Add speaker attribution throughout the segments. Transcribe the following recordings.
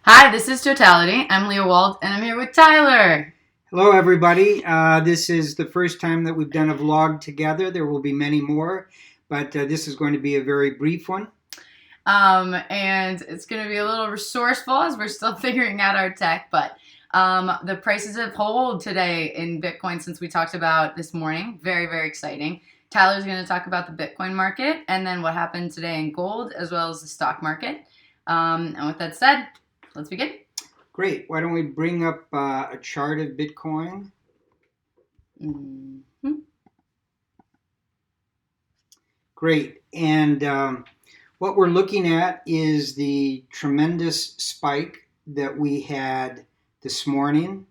Speaker 1: Hi, this is Totality. I'm Leah Wald, and I'm here with Tyler.
Speaker 2: Hello, everybody. This is the first time that we've done a vlog together. There will be many more, but this is going to be a very brief one.
Speaker 1: And it's going to be a little resourceful as we're still figuring out our tech, but the prices have hold today in Bitcoin since we talked about this morning. Very, very exciting. Tyler's going to talk about the Bitcoin market and then what happened today in gold as well as the stock market. And with that said, let's begin.
Speaker 2: Great. Why don't we bring up a chart of Bitcoin?
Speaker 1: Mm-hmm.
Speaker 2: Great. And what we're looking at is the tremendous spike that we had this morning.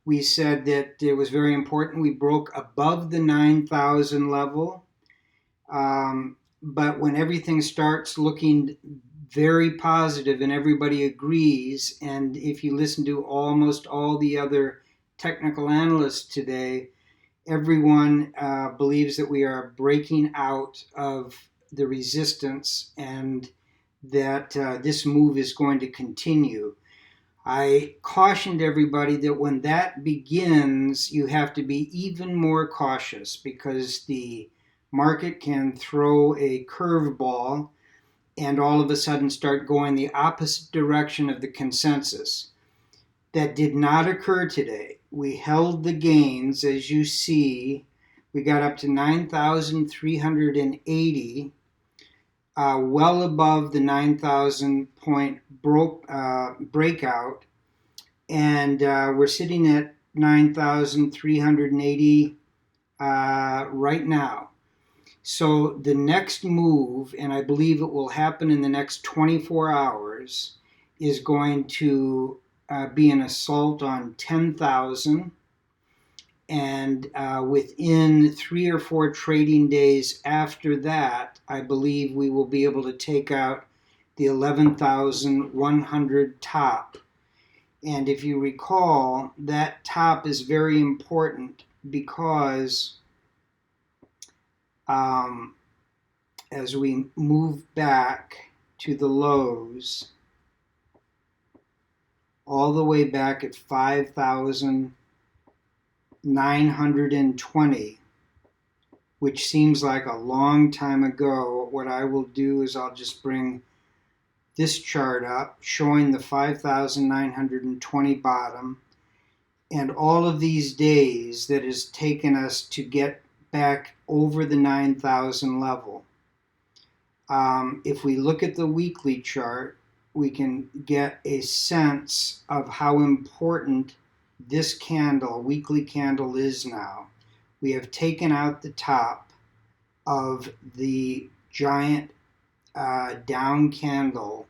Speaker 2: We said that it was very important we broke above the 9,000 level. But when everything starts looking very positive and everybody agrees, and if you listen to almost all the other technical analysts today, everyone believes that we are breaking out of the resistance and that this move is going to continue. I cautioned everybody that when that begins, you have to be even more cautious because the market can throw a curveball and all of a sudden start going the opposite direction of the consensus. That did not occur today. We held the gains, as you see. We got up to 9,380, well above the 9,000 point breakout, and we're sitting at 9,380 right now. So the next move, and I believe it will happen in the next 24 hours, is going to be an assault on 10,000. And within 3 or 4 trading days after that, I believe we will be able to take out the 11,100 top. And if you recall, that top is very important because as we move back to the lows, all the way back at 5,920, which seems like a long time ago, what I will do is I'll just bring this chart up showing the 5,920 bottom and all of these days that has taken us to get back over the 9,000 level. If we look at the weekly chart, we can get a sense of how important this candle, weekly candle, is now. We have taken out the top of the giant down candle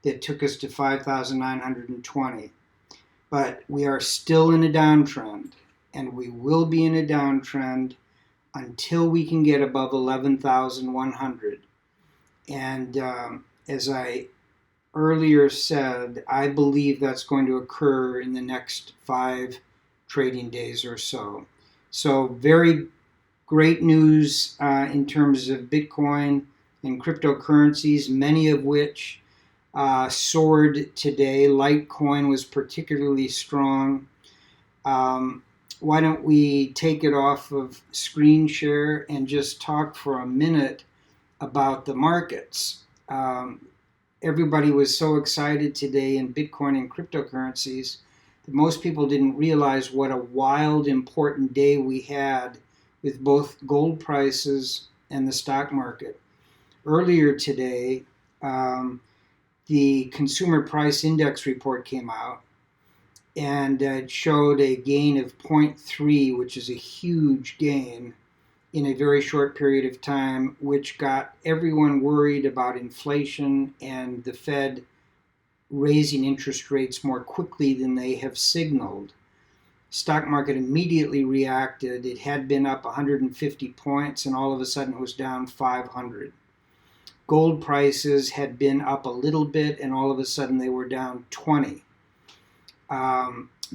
Speaker 2: that took us to 5,920. But we are still in a downtrend, and we will be in a downtrend until we can get above 11,100. And as I earlier said, I believe that's going to occur in the next 5 trading days or so. So very great news in terms of Bitcoin and cryptocurrencies, many of which soared today. Litecoin was particularly strong. Why don't we take it off of screen share and just talk for a minute about the markets? Everybody was so excited today in Bitcoin and cryptocurrencies that most people didn't realize what a wild, important day we had with both gold prices and the stock market. Earlier today, the Consumer Price Index report came out, and it showed a gain of 0.3, which is a huge gain in a very short period of time, which got everyone worried about inflation and the Fed raising interest rates more quickly than they have signaled. Stock market immediately reacted. It had been up 150 points, and all of a sudden it was down 500. Gold prices had been up a little bit, and all of a sudden they were down 20.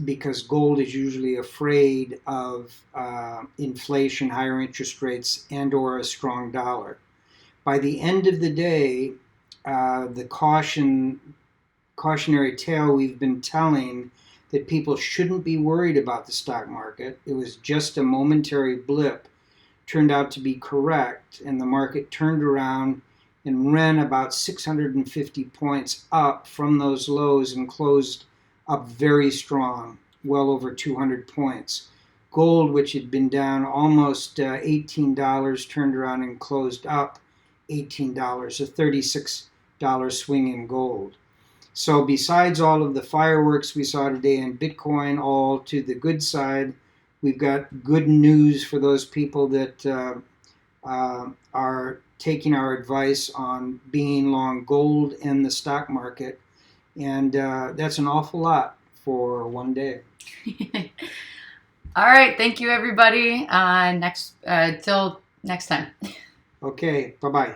Speaker 2: Because gold is usually afraid of inflation, higher interest rates, and or a strong dollar. By the end of the day, the caution cautionary tale we've been telling, that people shouldn't be worried about the stock market. It was just a momentary blip, turned out to be correct, and the market turned around and ran about 650 points up from those lows and closed up very strong, well over 200 points. Gold, which had been down almost $18, turned around and closed up $18, a $36 swing in gold. So besides all of the fireworks we saw today in Bitcoin, all to the good side, we've got good news for those people that are taking our advice on being long gold in the stock market. And that's an awful lot for one day.
Speaker 1: All right. Thank you, everybody. Till next time.
Speaker 2: Okay. Bye-bye.